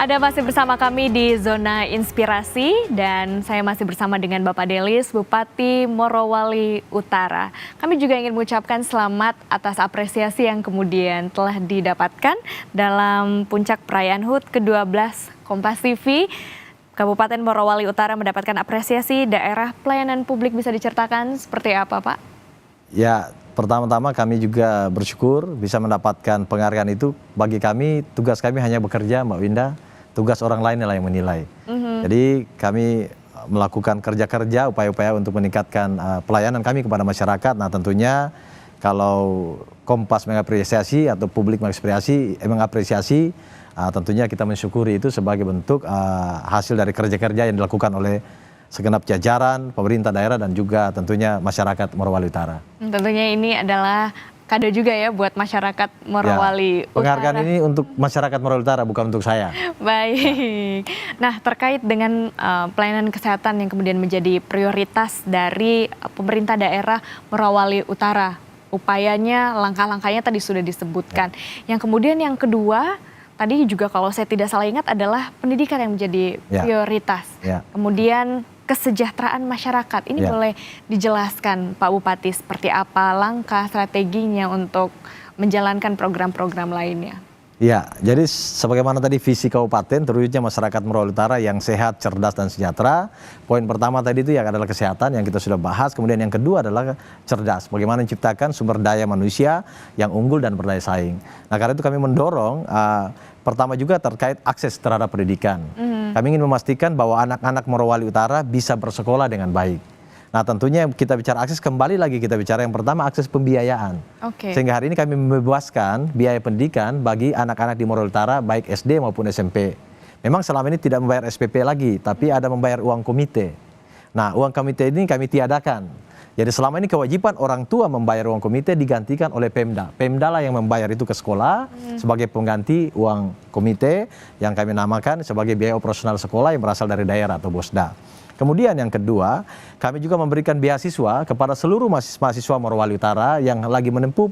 Ada masih bersama kami di Zona Inspirasi dan saya masih bersama dengan Bapak Delis, Bupati Morowali Utara. Kami juga ingin mengucapkan selamat atas apresiasi yang kemudian telah didapatkan dalam puncak perayaan HUT ke-12 Kompas TV. Kabupaten Morowali Utara mendapatkan apresiasi daerah pelayanan publik, bisa diceritakan seperti apa, Pak? Ya, pertama-tama kami juga bersyukur bisa mendapatkan penghargaan itu. Bagi kami, tugas kami hanya bekerja, Mbak Winda. Tugas orang lain yang menilai. Jadi kami melakukan kerja-kerja, upaya-upaya untuk meningkatkan pelayanan kami kepada masyarakat. Nah tentunya kalau Kompas mengapresiasi atau publik mengapresiasi, tentunya kita mensyukuri itu sebagai bentuk hasil dari kerja-kerja yang dilakukan oleh segenap jajaran, pemerintah daerah dan juga tentunya masyarakat Morowali Utara. Tentunya ini adalah kado juga ya buat masyarakat Morowali Utara. Penghargaan ini untuk masyarakat Morowali Utara, bukan untuk saya. Baik. Nah, terkait dengan pelayanan kesehatan yang kemudian menjadi prioritas dari pemerintah daerah Morowali Utara, upayanya, langkah-langkahnya tadi sudah disebutkan. Yang kemudian yang kedua, tadi juga kalau saya tidak salah ingat adalah pendidikan yang menjadi prioritas. Kemudian kesejahteraan masyarakat. Ini boleh dijelaskan Pak Bupati seperti apa langkah strateginya untuk menjalankan program-program lainnya? Ya, jadi sebagaimana tadi visi kabupaten terwujudnya masyarakat Morowali Utara yang sehat, cerdas dan sejahtera. Poin pertama tadi itu yang adalah kesehatan yang kita sudah bahas. Kemudian yang kedua adalah cerdas. Bagaimana menciptakan sumber daya manusia yang unggul dan berdaya saing. Nah, karena itu kami mendorong pertama juga terkait akses terhadap pendidikan. Kami ingin memastikan bahwa anak-anak Morowali Utara bisa bersekolah dengan baik. Nah tentunya kita bicara akses, kembali lagi kita bicara yang pertama akses pembiayaan. Sehingga hari ini kami membebaskan biaya pendidikan bagi anak-anak di Morowali Utara baik SD maupun SMP. Memang selama ini tidak membayar SPP lagi, tapi ada membayar uang komite. Nah uang komite ini kami tiadakan. Jadi selama ini kewajiban orang tua membayar uang komite digantikan oleh Pemda. Pemda lah yang membayar itu ke sekolah sebagai pengganti uang komite yang kami namakan sebagai biaya operasional sekolah yang berasal dari daerah atau BOSDA. Kemudian yang kedua, kami juga memberikan beasiswa kepada seluruh mahasiswa Morowali Utara yang lagi menempuh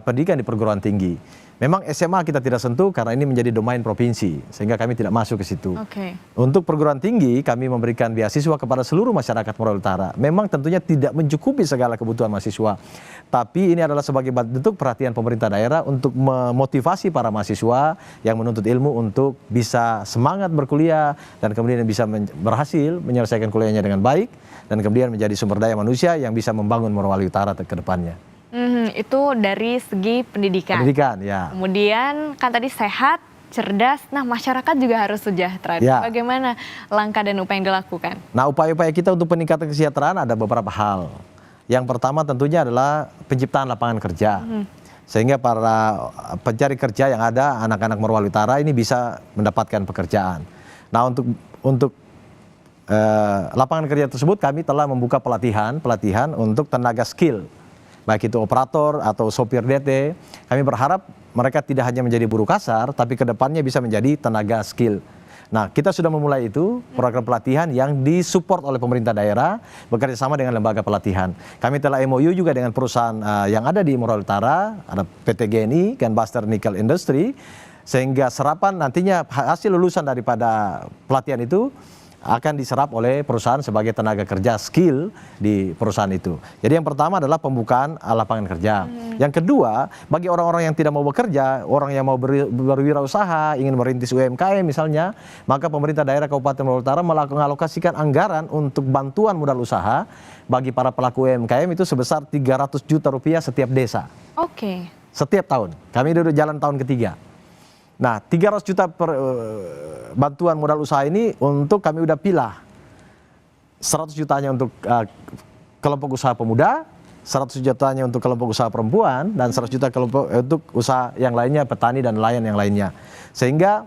pendidikan di perguruan tinggi. Memang SMA kita tidak sentuh karena ini menjadi domain provinsi, sehingga kami tidak masuk ke situ. Untuk perguruan tinggi, kami memberikan beasiswa kepada seluruh masyarakat Morowali Utara. Memang tentunya tidak mencukupi segala kebutuhan mahasiswa, tapi ini adalah sebagai bentuk perhatian pemerintah daerah untuk memotivasi para mahasiswa yang menuntut ilmu untuk bisa semangat berkuliah dan kemudian bisa berhasil menyelesaikan kuliahnya dengan baik dan kemudian menjadi sumber daya manusia yang bisa membangun Morowali Utara ke depannya. Itu dari segi pendidikan. Pendidikan, ya. Kemudian kan tadi sehat, cerdas, nah masyarakat juga harus sejahtera. Bagaimana langkah dan upaya yang dilakukan? Nah upaya-upaya kita untuk peningkatan kesejahteraan ada beberapa hal. Yang pertama tentunya adalah penciptaan lapangan kerja. Sehingga para pencari kerja yang ada, anak-anak Morowali Utara ini bisa mendapatkan pekerjaan. Nah untuk lapangan kerja tersebut kami telah membuka pelatihan untuk tenaga skill. Baik itu operator atau sopir DT, kami berharap mereka tidak hanya menjadi buruh kasar, tapi kedepannya bisa menjadi tenaga skill. Nah, kita sudah memulai itu, program pelatihan yang disupport oleh pemerintah daerah, bekerja sama dengan lembaga pelatihan. Kami telah MOU juga dengan perusahaan yang ada di Morowali Utara, ada PT GNI, Gunbuster Nickel Industry, sehingga serapan nantinya hasil lulusan daripada pelatihan itu akan diserap oleh perusahaan sebagai tenaga kerja skill di perusahaan itu. Jadi yang pertama adalah pembukaan lapangan kerja. Yang kedua, bagi orang-orang yang tidak mau bekerja, orang yang mau berwirausaha, ingin merintis UMKM misalnya, maka pemerintah daerah Kabupaten Morowali Utara mengalokasikan anggaran untuk bantuan modal usaha bagi para pelaku UMKM itu sebesar 300 juta rupiah setiap desa. Setiap tahun. Kami duduk jalan tahun ketiga. Nah, 300 juta bantuan modal usaha ini untuk kami udah pilah. 100 jutanya untuk kelompok usaha pemuda, 100 jutanya untuk kelompok usaha perempuan, dan 100 juta untuk usaha yang lainnya, petani dan nelayan yang lainnya. Sehingga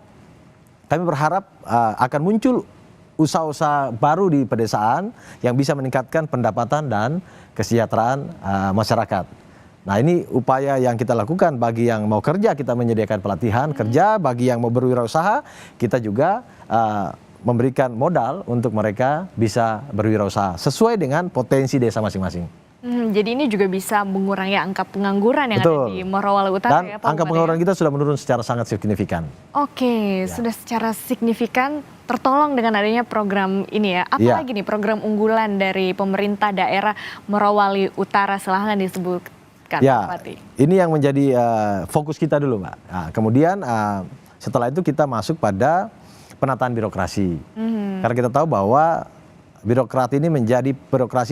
kami berharap akan muncul usaha-usaha baru di pedesaan yang bisa meningkatkan pendapatan dan kesejahteraan masyarakat. Nah ini upaya yang kita lakukan. Bagi yang mau kerja kita menyediakan pelatihan kerja, bagi yang mau berwirausaha kita juga memberikan modal untuk mereka bisa berwirausaha sesuai dengan potensi desa masing-masing. Jadi ini juga bisa mengurangi angka pengangguran yang ada Betul. di Morowali Utara Dan ya Pak angka Bupati pengangguran ya? kita sudah menurun secara sangat signifikan. Oke, Ya. sudah secara signifikan tertolong dengan adanya program ini ya. Iya. Apalagi nih program unggulan dari pemerintah daerah Morowali Utara, silahkan disebutkan Pak Ya, Bupati. ini yang menjadi fokus kita dulu, Mbak. Nah, kemudian setelah itu kita masuk pada penataan birokrasi. Karena kita tahu bahwa birokrasi ini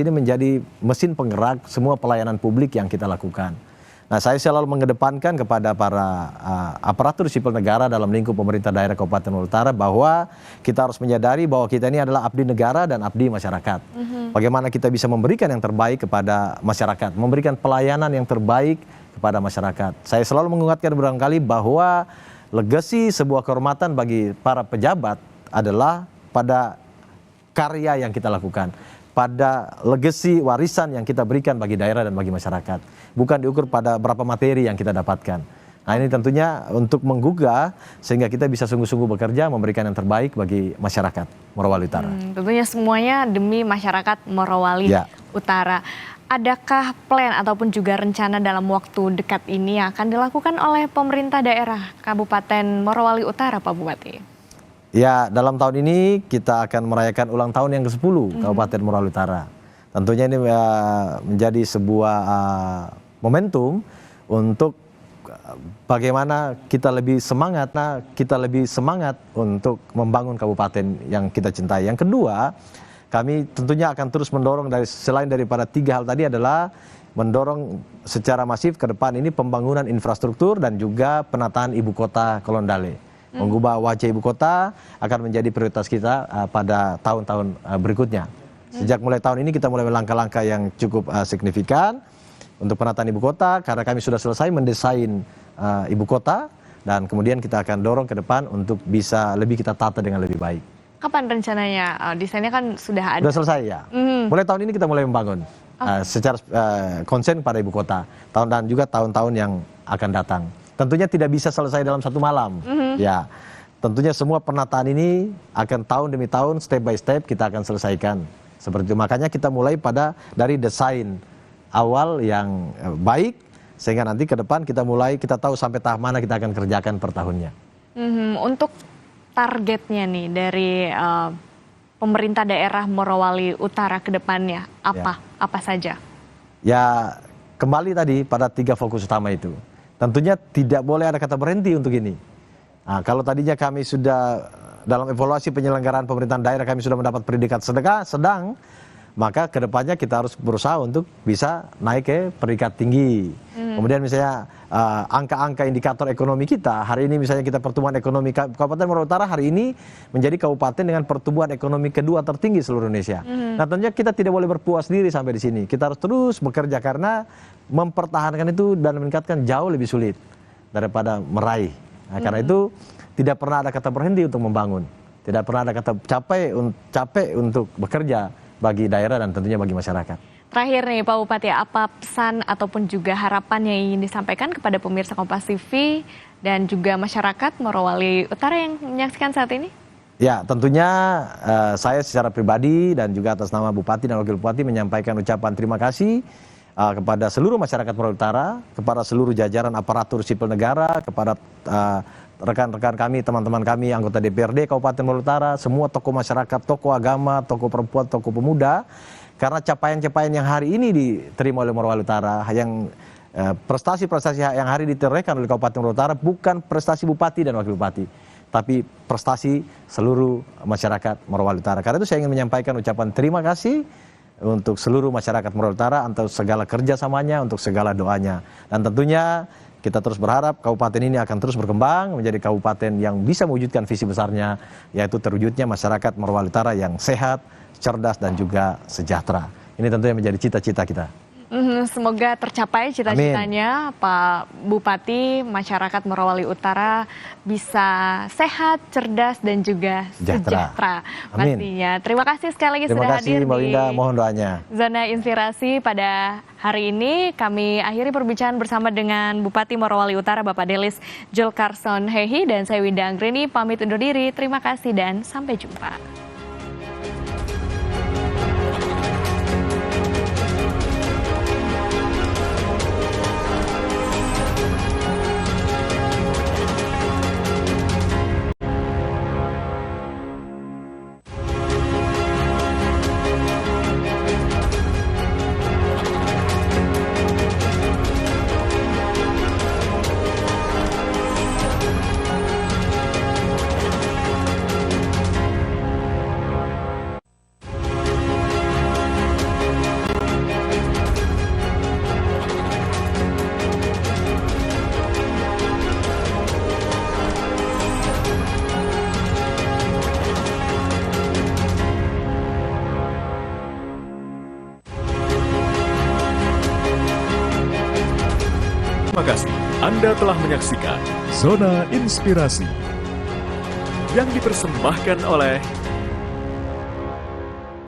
menjadi mesin penggerak semua pelayanan publik yang kita lakukan. Nah, saya selalu mengedepankan kepada para aparatur sipil negara dalam lingkup pemerintah daerah Kabupaten Morowali Utara bahwa kita harus menyadari bahwa kita ini adalah abdi negara dan abdi masyarakat. Bagaimana kita bisa memberikan yang terbaik kepada masyarakat, memberikan pelayanan yang terbaik kepada masyarakat. Saya selalu mengingatkan berulang kali bahwa legasi sebuah kehormatan bagi para pejabat adalah pada karya yang kita lakukan, pada legasi warisan yang kita berikan bagi daerah dan bagi masyarakat, bukan diukur pada berapa materi yang kita dapatkan. Nah, ini tentunya untuk menggugah sehingga kita bisa sungguh-sungguh bekerja memberikan yang terbaik bagi masyarakat Morowali Utara. Tentunya semuanya demi masyarakat Morowali Ya. Utara. Adakah plan ataupun juga rencana dalam waktu dekat ini yang akan dilakukan oleh pemerintah daerah Kabupaten Morowali Utara, Pak Bupati? Ya, dalam tahun ini kita akan merayakan ulang tahun yang ke-10 Kabupaten Morowali Utara. Tentunya ini menjadi sebuah momentum untuk bagaimana kita lebih semangat untuk membangun kabupaten yang kita cintai. Yang kedua, kami tentunya akan terus mendorong selain daripada 3 hal tadi adalah mendorong secara masif ke depan ini pembangunan infrastruktur dan juga penataan ibu kota Kolondale. Mengubah wajah ibu kota akan menjadi prioritas kita pada tahun-tahun berikutnya. Sejak mulai tahun ini kita mulai langkah-langkah yang cukup signifikan untuk penataan ibu kota karena kami sudah selesai mendesain ibu kota dan kemudian kita akan dorong ke depan untuk bisa lebih kita tata dengan lebih baik. Kapan rencananya? Desainnya kan sudah ada. Sudah selesai ya. Mulai tahun ini kita mulai membangun secara konsen pada ibu kota. Dan juga tahun-tahun yang akan datang. Tentunya tidak bisa selesai dalam 1 malam. Ya, tentunya semua penataan ini akan tahun demi tahun, step by step kita akan selesaikan. Seperti itu. Makanya kita mulai dari desain awal yang baik, sehingga nanti ke depan kita tahu sampai tahap mana kita akan kerjakan per tahunnya. Untuk targetnya nih dari pemerintah daerah Morowali Utara ke depannya apa saja? Ya, kembali tadi pada 3 fokus utama itu. Tentunya tidak boleh ada kata berhenti untuk ini. Nah, kalau tadinya kami sudah dalam evaluasi penyelenggaraan pemerintahan daerah kami sudah mendapat predikat sedang, maka kedepannya kita harus berusaha untuk bisa naik ke predikat tinggi. Kemudian misalnya angka-angka indikator ekonomi kita, hari ini misalnya kita pertumbuhan ekonomi Kabupaten Morowali Utara hari ini menjadi kabupaten dengan pertumbuhan ekonomi kedua tertinggi seluruh Indonesia. Nah, tentunya kita tidak boleh berpuas diri sampai di sini. Kita harus terus bekerja karena mempertahankan itu dan meningkatkan jauh lebih sulit daripada meraih. Nah, karena itu tidak pernah ada kata berhenti untuk membangun. Tidak pernah ada kata capek untuk bekerja bagi daerah dan tentunya bagi masyarakat. Terakhir nih Pak Bupati, apa pesan ataupun juga harapan yang ingin disampaikan kepada pemirsa Kompas TV dan juga masyarakat Morowali Utara yang menyaksikan saat ini? Ya, tentunya saya secara pribadi dan juga atas nama Bupati dan Wakil Bupati menyampaikan ucapan terima kasih kepada seluruh masyarakat Morowali Utara, kepada seluruh jajaran aparatur sipil negara, kepada rekan-rekan kami, teman-teman kami, anggota DPRD Kabupaten Morowali Utara, semua tokoh masyarakat, tokoh agama, tokoh perempuan, tokoh pemuda. Karena capaian-capaian yang hari ini diterima oleh Morowali Utara, yang prestasi-prestasi yang hari ini ditorehkan oleh Kabupaten Morowali Utara bukan prestasi Bupati dan Wakil Bupati, tapi prestasi seluruh masyarakat Morowali Utara. Karena itu saya ingin menyampaikan ucapan terima kasih untuk seluruh masyarakat Morowali Utara, untuk segala kerjasamanya, untuk segala doanya. Dan tentunya kita terus berharap kabupaten ini akan terus berkembang menjadi kabupaten yang bisa mewujudkan visi besarnya, yaitu terwujudnya masyarakat Morowali Utara yang sehat, cerdas, dan juga sejahtera. Ini tentunya menjadi cita-cita kita. Semoga tercapai cita-citanya Pak Bupati, masyarakat Morowali Utara bisa sehat, cerdas, dan juga sejahtera pastinya. Terima kasih sekali lagi sudah hadir Mbak Winda, mohon doanya. Zona Inspirasi pada hari ini. Kami akhiri perbincangan bersama dengan Bupati Morowali Utara Bapak Delis Julkarson Hehi, dan saya Winda Anggrini pamit undur diri. Terima kasih dan sampai jumpa. Terima kasih Anda telah menyaksikan Zona Inspirasi yang dipersembahkan oleh